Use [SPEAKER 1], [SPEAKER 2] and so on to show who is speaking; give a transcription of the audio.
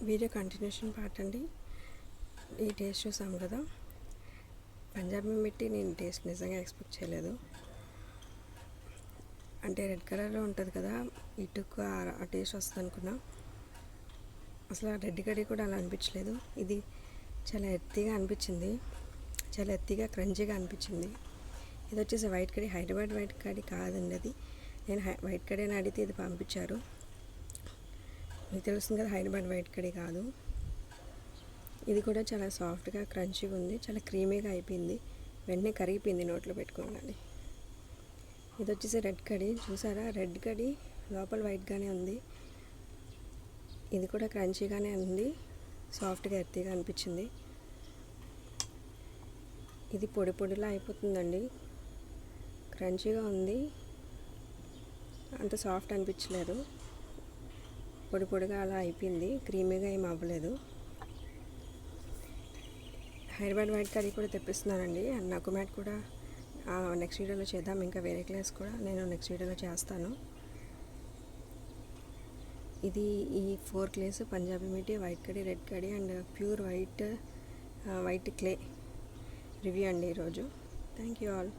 [SPEAKER 1] Video continuation part అండి. ఈ taste చూసాం కదా, పంజాబీ మిర్చి నేను టేస్ట్ నిజంగా ఎక్స్పెక్ట్ చేయలేదు. అంటే రెడ్ కలర్లో ఉంటుంది కదా, ఇటుకు ఆ టేస్ట్ వస్తుంది అనుకున్నా. అసలు రెడ్ కర్రీ కూడా అలా అనిపించలేదు. ఇది చాలా ఎత్తిగా అనిపించింది, చాలా ఎత్తిగా క్రంచీగా అనిపించింది. ఇది వచ్చేసి white curry, Hyderabad white curry కాదండి. అది నేను వైట్ కర్రీ అని అడిగితే ఇది పంపించారు. మీకు తెలుస్తుంది కదా, హైదరాబాద్ వైట్ కర్రీ కాదు. ఇది కూడా చాలా సాఫ్ట్గా క్రంచీగా ఉంది, చాలా క్రీమీగా అయిపోయింది, వెంటనే కరిగిపోయింది నోట్లో పెట్టుకోగానే. ఇది వచ్చేసి రెడ్ కర్రీ, చూసారా, రెడ్ కర్రీ లోపల వైట్గానే ఉంది. ఇది కూడా క్రంచీగానే ఉంది, సాఫ్ట్గా ఎర్తీగా అనిపించింది. ఇది పొడి పొడిలా అయిపోతుందండి, క్రంచీగా ఉంది, అంత సాఫ్ట్ అనిపించలేదు, పొడి పొడిగా అలా అయిపోయింది, క్రీమీగా ఏం అవ్వలేదు. హైదరాబాద్ వైట్ కర్రీ కూడా తెప్పిస్తున్నానండి, అండ్ నకుమాట్ కూడా నెక్స్ట్ వీడియోలో చేద్దాం. ఇంకా వేరే క్లాస్ కూడా నేను నెక్స్ట్ వీడియోలో చేస్తాను. ఇది ఈ 4 క్లేస్ పంజాబీ మిర్చి, white curry, red curry and pure white clay review అండి ఈరోజు. Thank you all.